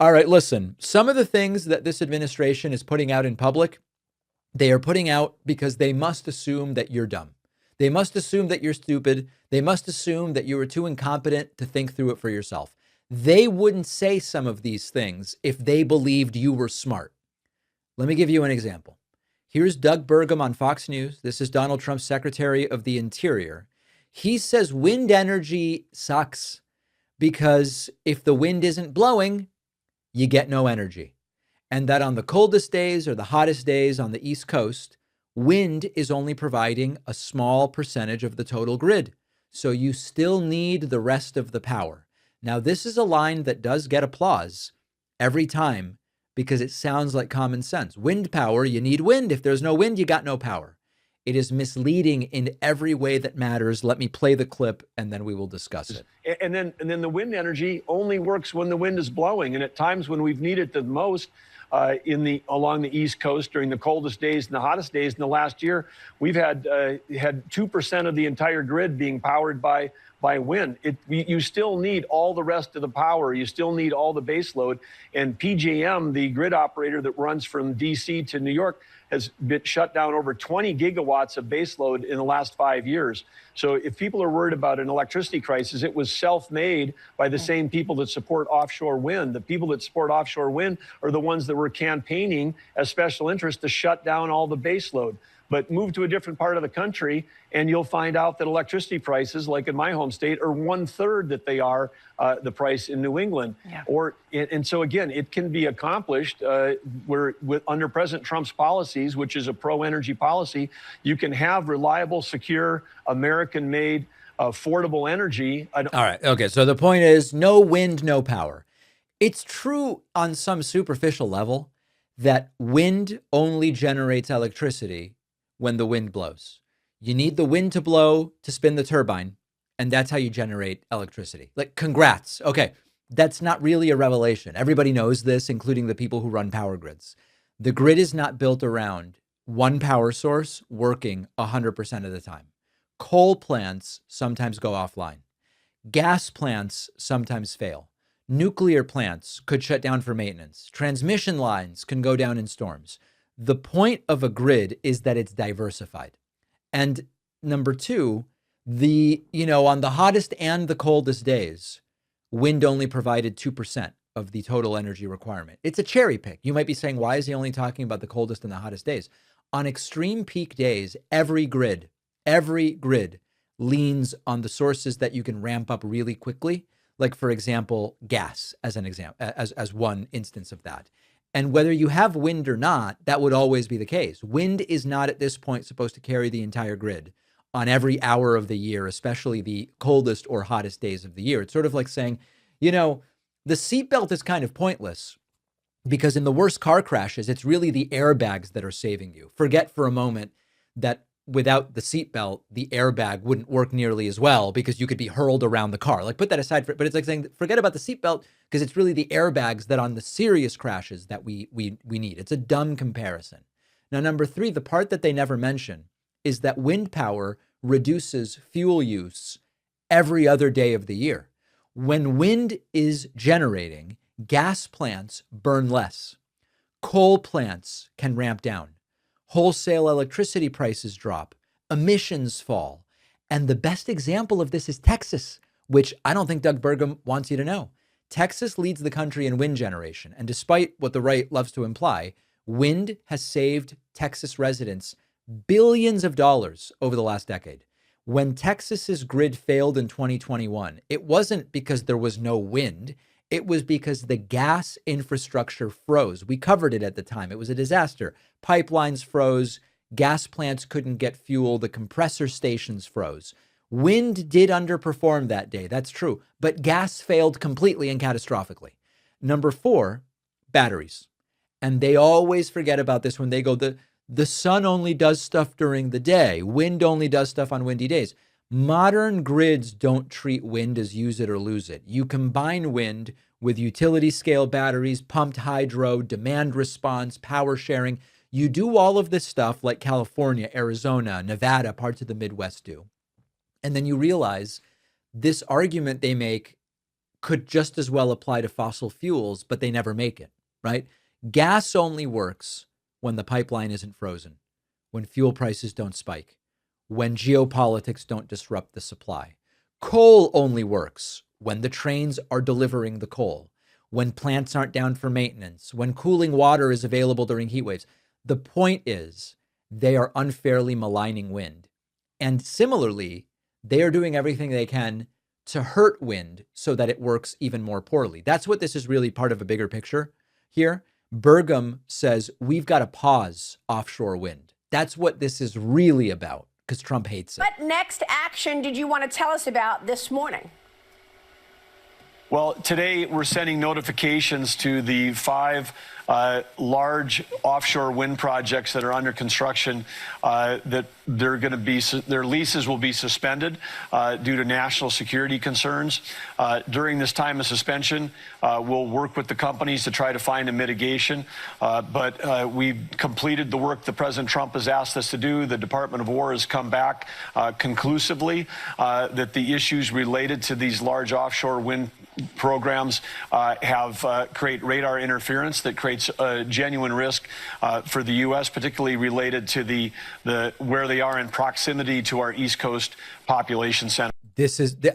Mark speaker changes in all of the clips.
Speaker 1: All right, listen, some of the things that this administration is putting out in public, they are putting out because they must assume that you're dumb. They must assume that you're stupid. They must assume that you are too incompetent to think through it for yourself. They wouldn't say some of these things if they believed you were smart. Let me give you an example. Here's Doug Burgum on Fox News. This is Donald Trump's Secretary of the Interior. He says wind energy sucks because if the wind isn't blowing, you get no energy. And that on the coldest days or the hottest days on the East Coast, wind is only providing a small percentage of the total grid. So you still need the rest of the power. Now, this is a line that does get applause every time because it sounds like common sense. Wind power, you need wind. If there's no wind, you got no power. It is misleading in every way that matters. Let me play the clip and then we will discuss it.
Speaker 2: And then the wind energy only works when the wind is blowing. And at times when we've needed it the most, along the East Coast during the coldest days and the hottest days in the last year, we've had 2% of the entire grid being powered by wind. You still need all the rest of the power. You still need all the base load. And PJM, the grid operator that runs from DC to New York, has been shut down over 20 gigawatts of base load in the last 5 years. So if people are worried about an electricity crisis, it was self-made by the same people that support offshore wind. The people that support offshore wind are the ones that were campaigning as special interests to shut down all the base load. But move to a different part of the country and you'll find out that electricity prices, like in my home state, are 1/3 that they are the price in New England.
Speaker 3: Yeah.
Speaker 2: And so again, it can be accomplished under President Trump's policies, which is a pro-energy policy. You can have reliable, secure, American-made, affordable energy.
Speaker 1: All right. Okay. So the point is no wind, no power. It's true on some superficial level that wind only generates electricity when the wind blows. You need the wind to blow to spin the turbine, and that's how you generate electricity. Like, congrats. Okay, that's not really a revelation. Everybody knows this, including the people who run power grids. The grid is not built around one power source working 100% of the time. Coal plants sometimes go offline. Gas plants sometimes fail. Nuclear plants could shut down for maintenance. Transmission lines can go down in storms. The point of a grid is that it's diversified. And number two, on the hottest and the coldest days, wind only provided 2% of the total energy requirement. It's a cherry pick. You might be saying, why is he only talking about the coldest and the hottest days? On extreme peak days, every grid leans on the sources that you can ramp up really quickly. Like, for example, gas as an example, as one instance of that. And whether you have wind or not, that would always be the case. Wind is not at this point supposed to carry the entire grid on every hour of the year, especially the coldest or hottest days of the year. It's sort of like saying, the seatbelt is kind of pointless because in the worst car crashes, it's really the airbags that are saving you. Forget for a moment that without the seatbelt, the airbag wouldn't work nearly as well because you could be hurled around the car. Like, put that aside, but it's like saying, forget about the seatbelt because it's really the airbags that on the serious crashes that we need. It's a dumb comparison. Now, number three, the part that they never mention is that wind power reduces fuel use every other day of the year. When wind is generating, gas plants burn less. Coal plants can ramp down. Wholesale electricity prices drop, emissions fall. And the best example of this is Texas, which I don't think Doug Burgum wants you to know. Texas leads the country in wind generation. And despite what the right loves to imply, wind has saved Texas residents billions of dollars over the last decade. When Texas's grid failed in 2021, it wasn't because there was no wind. It was because the gas infrastructure froze. We covered it at the time. It was a disaster. Pipelines froze. Gas plants couldn't get fuel. The compressor stations froze. Wind did underperform that day. That's true. But gas failed completely and catastrophically. Number four, batteries. And they always forget about this when they go, the sun only does stuff during the day. Wind only does stuff on windy days. Modern grids don't treat wind as use it or lose it. You combine wind with utility scale batteries, pumped hydro, demand response, power sharing. You do all of this stuff like California, Arizona, Nevada, parts of the Midwest do. And then you realize this argument they make could just as well apply to fossil fuels, but they never make it, right? Gas only works when the pipeline isn't frozen, when fuel prices don't spike, when geopolitics don't disrupt the supply. Coal only works when the trains are delivering the coal, when plants aren't down for maintenance, when cooling water is available during heat waves. The point is, they are unfairly maligning wind. And similarly, they are doing everything they can to hurt wind so that it works even more poorly. That's what this is really part of a bigger picture here. Burgum says we've got to pause offshore wind. That's what this is really about, because Trump hates it.
Speaker 3: What next action did you want to tell us about this morning?
Speaker 2: Well, today we're sending notifications to the 5 large offshore wind projects that are under construction that they're going to be, their leases will be suspended due to national security concerns. During this time of suspension, we'll work with the companies to try to find a mitigation. But we've completed the work that President Trump has asked us to do. The Department of War has come back conclusively that the issues related to these large offshore wind programs create radar interference that creates a genuine risk for the U.S., particularly related to the where they are in proximity to our East Coast population center.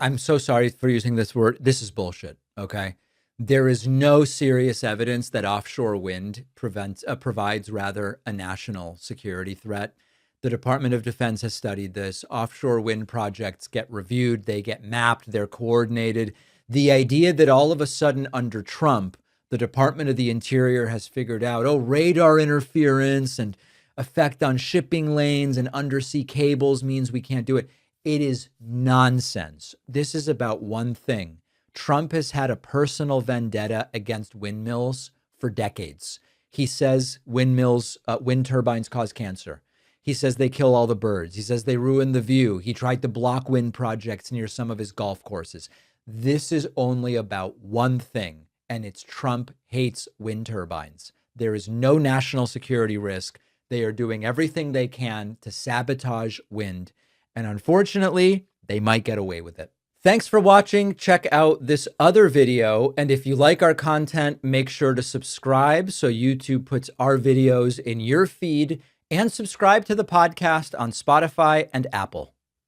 Speaker 1: I'm so sorry for using this word. This is bullshit. Okay. There is no serious evidence that offshore wind provides rather a national security threat. The Department of Defense has studied this. Offshore wind projects get reviewed. They get mapped. They're coordinated. The idea that all of a sudden under Trump, the Department of the Interior has figured out, radar interference and effect on shipping lanes and undersea cables means we can't do it. It is nonsense. This is about one thing. Trump has had a personal vendetta against windmills for decades. He says wind turbines cause cancer. He says they kill all the birds. He says they ruin the view. He tried to block wind projects near some of his golf courses. This is only about one thing, and it's Trump hates wind turbines. There is no national security risk. They are doing everything they can to sabotage wind, and unfortunately, they might get away with it. Thanks for watching. Check out this other video, and if you like our content, make sure to subscribe so YouTube puts our videos in your feed, and subscribe to the podcast on Spotify and Apple.